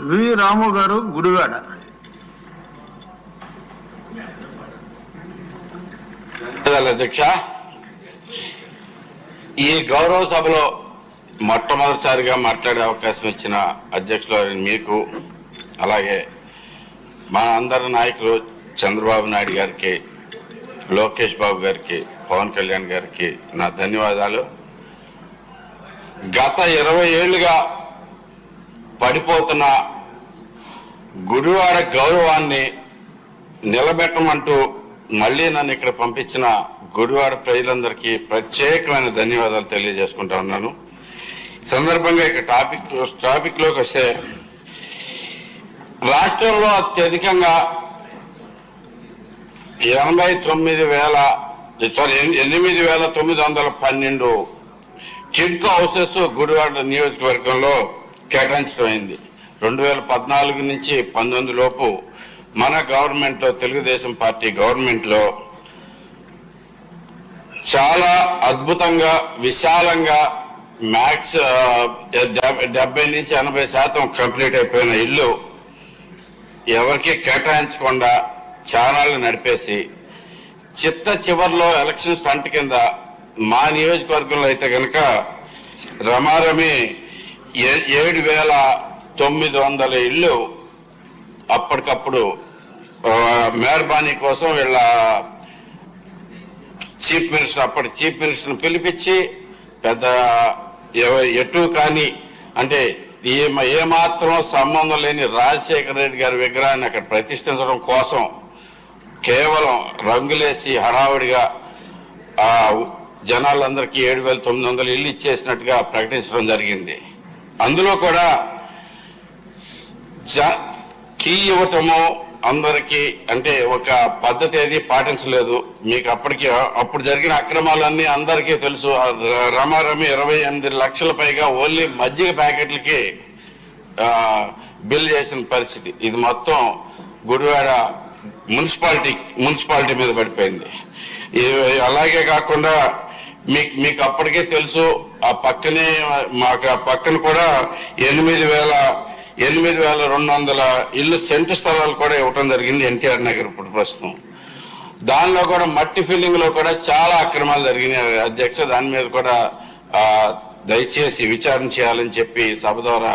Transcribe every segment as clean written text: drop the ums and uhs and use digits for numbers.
వి రాము గారు గుడివాడ. అధ్యక్ష, ఈ గౌరవ సభలో మొట్టమొదటిసారిగా మాట్లాడే అవకాశం ఇచ్చిన అధ్యక్షులు మీకు, అలాగే మా అందరి నాయకులు చంద్రబాబు నాయుడు గారికి, లోకేష్ బాబు గారికి, పవన్ కళ్యాణ్ గారికి నా ధన్యవాదాలు. గత 20 ఏళ్లుగా పడిపోతున్న గుడివాడ గౌరవాన్ని నిలబెట్టమంటూ మళ్ళీ నన్ను ఇక్కడ పంపించిన గుడివాడ ప్రజలందరికీ ప్రత్యేకమైన ధన్యవాదాలు తెలియజేసుకుంటా ఉన్నాను. సందర్భంగా ఇక టాపిక్లోకి వస్తే, రాష్ట్రంలో అత్యధికంగా 8,912 టిడ్కో హౌసెస్ గుడివాడ నియోజకవర్గంలో కేటాయించడమైంది. 2014 నుంచి 19 లోపు మన గవర్నమెంట్లో, తెలుగుదేశం పార్టీ గవర్నమెంట్లో చాలా అద్భుతంగా, విశాలంగా మ్యాక్స్ 70 నుంచి 80% కంప్లీట్ అయిపోయిన ఇల్లు ఎవరికి కేటాయించకుండా ఛానళ్ళు నడిపేసి చిట్ట చివరిలో ఎలక్షన్ స్టంట్ కింద మా నియోజకవర్గంలో అయితే కనుక రమారమి 7,900 ఇళ్ళు అప్పటికప్పుడు మెహర్బానీ కోసం వీళ్ళ చీఫ్ మినిస్టర్, అప్పటి చీఫ్ మినిస్టర్ని పిలిపించి పెద్ద ఎటు కానీ అంటే ఏమాత్రం సంబంధం లేని రాజశేఖర రెడ్డి గారి విగ్రహాన్ని అక్కడ ప్రతిష్ఠించడం కోసం కేవలం రంగులేసి హడావుడిగా జనాలందరికీ 7,900 ఇల్లు ఇచ్చేసినట్టుగా ప్రకటించడం జరిగింది. అందులో కూడా కీ ఇవ్వటము అందరికీ అంటే ఒక పద్ధతి ఏది పాటించలేదు. మీకు అప్పుడు జరిగిన అక్రమాలన్నీ అందరికీ తెలుసు. రమారమి 28 లక్షల పైగా ఓన్లీ మజ్జిగ ప్యాకెట్లకి బిల్ చేసిన పరిస్థితి. ఇది మొత్తం గుడివాడ మున్సిపాలిటీ మీద పడిపోయింది. అలాగే కాకుండా మీకు అప్పటికే తెలుసు, ఆ పక్కనే మాకు ఆ పక్కన కూడా 8,200 ఇల్లు సెంటు స్థలాలు కూడా ఇవ్వటం జరిగింది ఎన్టీఆర్ నగర్. ఇప్పుడు ప్రస్తుతం దానిలో కూడా మట్టి ఫిల్లింగ్ లో కూడా చాలా అక్రమాలు జరిగినాయి అధ్యక్ష. దాని మీద కూడా దయచేసి విచారణ చేయాలని చెప్పి సభ ద్వారా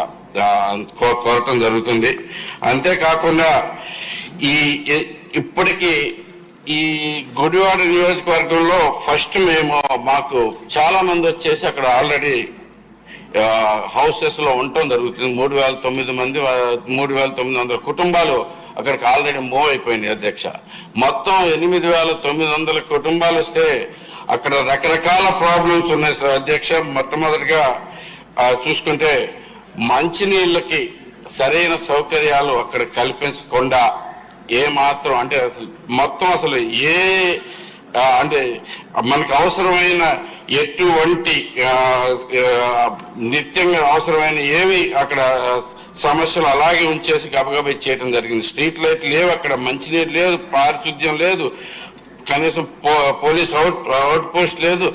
కోరటం జరుగుతుంది. అంతేకాకుండా ఇప్పటికీ ఈ గుడివాడ నియోజకవర్గంలో ఫస్ట్ మాకు చాలా మంది వచ్చేసి అక్కడ ఆల్రెడీ హౌసెస్ లో ఉండటం జరుగుతుంది. 3,900 కుటుంబాలు అక్కడికి ఆల్రెడీ మూవ్ అయిపోయినాయి అధ్యక్ష. మొత్తం 8,900 కుటుంబాలు వస్తే అక్కడ రకరకాల ప్రాబ్లమ్స్ ఉన్నాయి అధ్యక్ష. మొట్టమొదటిగా చూసుకుంటే మంచినీళ్ళకి సరైన సౌకర్యాలు అక్కడ కల్పించకుండా ఏమాత్రం అంటే మొత్తం అసలు అంటే మనకు అవసరమైన ఎటువంటి నిత్యంగా అవసరమైన ఏవి అక్కడ సమస్యలు అలాగే ఉంచేసి గబగబా చేయడం జరిగింది. స్ట్రీట్ లైట్ లేవు, అక్కడ మంచినీరు లేదు, పారిశుద్ధ్యం లేదు, కనీసం పోలీస్ అవుట్ పోస్ట్ లేదు.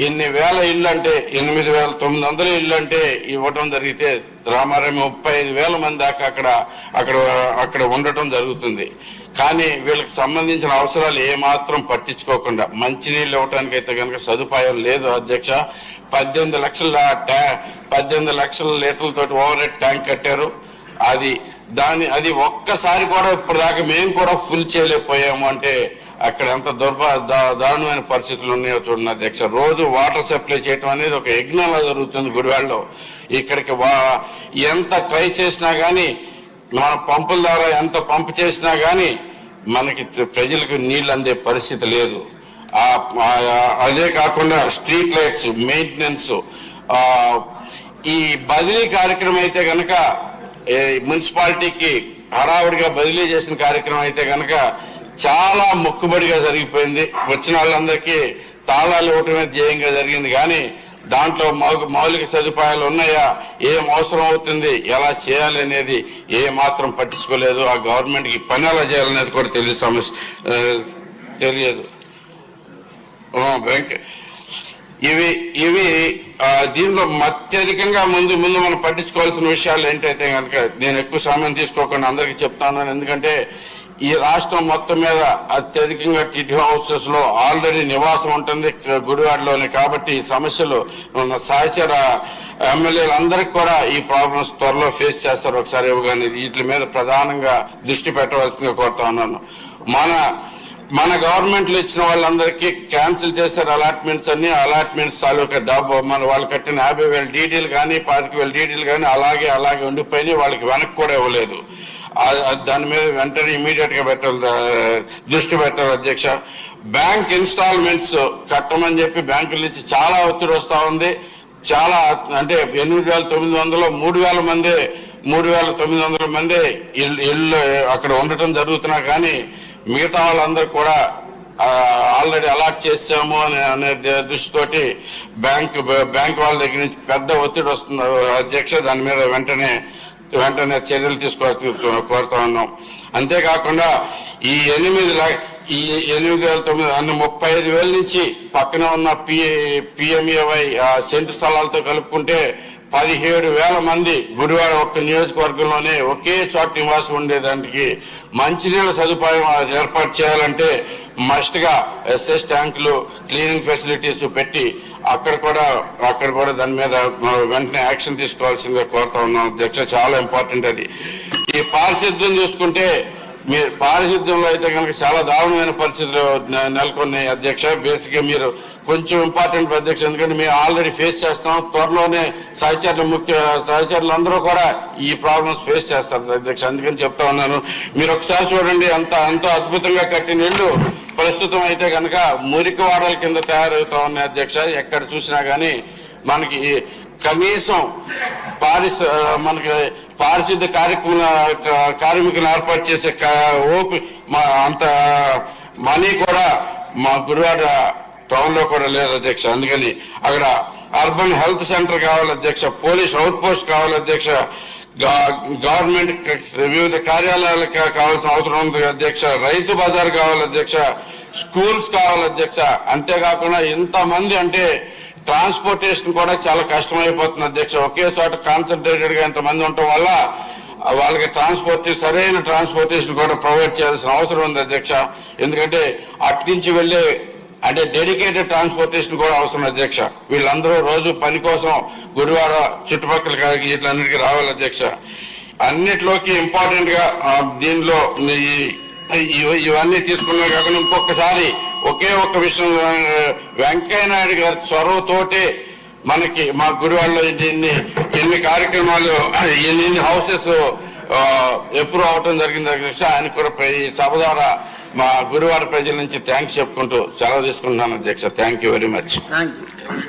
ఇన్ని వేల ఇళ్ళు అంటే 8,900 ఇళ్ళు అంటే ఇవ్వటం జరిగితే రామారామి 35,000 మంది దాకా అక్కడ ఉండటం జరుగుతుంది. కానీ వీళ్ళకి సంబంధించిన అవసరాలు ఏమాత్రం పట్టించుకోకుండా మంచినీళ్ళు ఇవ్వటానికి అయితే కనుక సదుపాయం లేదు అధ్యక్ష. 18 లక్షల లీటర్లతోటి ఓవర్ హెడ్ ట్యాంక్ కట్టారు. అది ఒక్కసారి కూడా ఇప్పుడు దాకా మేము కూడా ఫుల్ చేయలేకపోయాము. అంటే అక్కడ ఎంత దారుణమైన పరిస్థితులు ఉన్నాయో చూడండి అధ్యక్ష. రోజు వాటర్ సప్లై చేయటం అనేది ఒక యజ్ఞంలా జరుగుతుంది గుడివాడలో. ఇక్కడికి ఎంత ట్రై చేసినా కానీ, మన పంపుల ద్వారా ఎంత పంపు చేసినా కానీ మనకి ప్రజలకు నీళ్ళు అందే పరిస్థితి లేదు. అదే కాకుండా స్ట్రీట్ లైట్స్ మెయింటెనెన్స్, ఈ బదిలీ కార్యక్రమం అయితే కనుక మున్సిపాలిటీకి హడావుడిగా బదిలీ చేసిన కార్యక్రమం అయితే కనుక చాలా మొక్కుబడిగా జరిగిపోయింది. వచ్చిన వాళ్ళందరికీ తాళాలు ఇవ్వటమే ధ్యేయంగా జరిగింది. కానీ దాంట్లో మౌలిక సదుపాయాలు ఉన్నాయా, ఏం అవసరం అవుతుంది, ఎలా చేయాలి అనేది ఏ మాత్రం పట్టించుకోలేదు. ఆ గవర్నమెంట్కి పని ఎలా చేయాలనేది కూడా తెలియదు. ఇవి ఇవి దీనిలో అత్యధికంగా ముందు మనం పట్టించుకోవాల్సిన విషయాలు ఏంటైతే కనుక నేను ఎక్కువ సమయం తీసుకోకుండా అందరికీ చెప్తాను. ఎందుకంటే ఈ రాష్ట్రం మొత్తం మీద అత్యధికంగా టిట్ హౌసెస్ లో ఆల్రెడీ నివాసం ఉంటుంది గుడివాడలోనే. కాబట్టి ఈ సమస్యలు సహచర ఎమ్మెల్యేలందరికీ కూడా ఈ ప్రాబ్లమ్స్ త్వరలో ఫేస్ చేస్తారు. ఒకసారి ఇవ్వగానే వీటి మీద ప్రధానంగా దృష్టి పెట్టవలసిందిగా కోరుతా ఉన్నాను. మన గవర్నమెంట్ లో ఇచ్చిన వాళ్ళందరికీ క్యాన్సిల్ చేశారు అలాట్మెంట్స్ అన్ని. అలాట్మెంట్స్ తాలూకా డబ్బు వాళ్ళు కట్టిన 50,000 డీడీలు కానీ 25,000 డీడీలు కానీ అలాగే ఉండిపోయినాయి. వాళ్ళకి వెనక్కి కూడా ఇవ్వలేదు. దాని మీద వెంటనే ఇమీడియట్ గా దృష్టి పెట్టారు అధ్యక్ష. బ్యాంక్ ఇన్స్టాల్మెంట్స్ కట్టమని చెప్పి బ్యాంకుల నుంచి చాలా ఒత్తిడి వస్తా ఉంది. చాలా అంటే 8,900 3,900 మంది ఇళ్ళు అక్కడ ఉండటం జరుగుతున్నా కానీ మిగతా వాళ్ళందరూ కూడా ఆల్రెడీ అలాట్ చేసాము అనే దృష్టితోటి బ్యాంక్ వాళ్ళ దగ్గర నుంచి పెద్ద ఒత్తిడి వస్తుంది అధ్యక్ష. దాని మీద వెంటనే చర్యలు తీసుకోవాల్సి కోరుతా ఉన్నాం. అంతేకాకుండా ఈ 35,000 నుంచి పక్కన ఉన్న PMAY సెంటు స్థలాలతో కలుపుకుంటే 17,000 మంది గుడివాడ ఒక్క నియోజకవర్గంలోనే ఒకే చోట నివాసం ఉండేదానికి మంచినీళ్ళ సదుపాయం ఏర్పాటు చేయాలంటే మస్ట్ గా SS ట్యాంకులు, క్లీనింగ్ ఫెసిలిటీస్ పెట్టి అక్కడ కూడా దాని మీద వెంటనే యాక్షన్ తీసుకోవాల్సిందిగా కోరుతా ఉన్నాం అధ్యక్ష. చాలా ఇంపార్టెంట్ అది. ఈ పారిశుద్ధ్యం చూసుకుంటే మీరు పారిశుద్ధ్యంలో అయితే కనుక చాలా దారుణమైన పరిస్థితులు నెలకొన్నాయి అధ్యక్ష. బేసిక్ గా మీరు కొంచెం ఇంపార్టెంట్ అధ్యక్ష, ఎందుకంటే మేము ఆల్రెడీ ఫేస్ చేస్తాం. త్వరలోనే సహచరులు అందరూ కూడా ఈ ప్రాబ్లమ్స్ ఫేస్ చేస్తారు అధ్యక్ష. అందుకని చెప్తా ఉన్నాను. మీరు ఒకసారి చూడండి, ఎంతో అద్భుతంగా కట్టిన ఇళ్ళు ప్రస్తుతం అయితే కనుక మురికి వాడల కింద తయారవుతా ఉన్నాయి అధ్యక్ష. ఎక్కడ చూసినా కానీ మనకి కనీసం మనకి పారిశుద్ధ కార్మికులను ఏర్పాటు చేసే అంత మనీ కూడా మా గుడివాడ టౌన్ లో కూడా లేదు అధ్యక్ష. అందుకని అక్కడ అర్బన్ హెల్త్ సెంటర్ కావాలి అధ్యక్ష, పోలీస్ అవుట్ పోస్ట్ కావాలి అధ్యక్ష, గవర్నమెంట్ వివిధ కార్యాలయాలకు కావాల్సిన అవసరం ఉంది అధ్యక్ష, రైతు బజార్ కావాలి అధ్యక్ష, స్కూల్స్ కావాలి అధ్యక్ష. అంతేకాకుండా ఇంతమంది అంటే ట్రాన్స్పోర్టేషన్ కూడా చాలా కష్టమైపోతుంది అధ్యక్ష. ఒకే చోట కాన్సన్ట్రేటెడ్ గా ఇంతమంది ఉండటం వల్ల వాళ్ళకి సరైన ట్రాన్స్పోర్టేషన్ కూడా ప్రొవైడ్ చేయాల్సిన అవసరం ఉంది అధ్యక్ష. ఎందుకంటే అటు నుంచి వెళ్లే అంటే డెడికేటెడ్ ట్రాన్స్పోర్టేషన్ కూడా అవసరం అధ్యక్ష. వీళ్ళందరూ రోజు పని కోసం గుడివాడ చుట్టుపక్కల వీటిలన్నిటికీ రావాలి అధ్యక్ష. అన్నిట్లోకి ఇంపార్టెంట్ గా దీనిలో ఇవన్నీ తీసుకున్నా కాకుండా ఇంకొకసారి ఒకే ఒక్క విషయం, వెంకయ్య నాయుడు గారి చొరవతోటే మనకి మా గుడివాడలో ఎన్ని కార్యక్రమాలు ఎన్ని హౌసెస్ అప్రూవ్ అవటం జరిగింది అధ్యక్ష. ఆయన కూడా ఈ సభ ద్వారా మా గుడివాడ ప్రజల నుంచి థ్యాంక్స్ చెప్పుకుంటూ సెలవు తీసుకుంటున్నాను అధ్యక్ష. Thank you very much.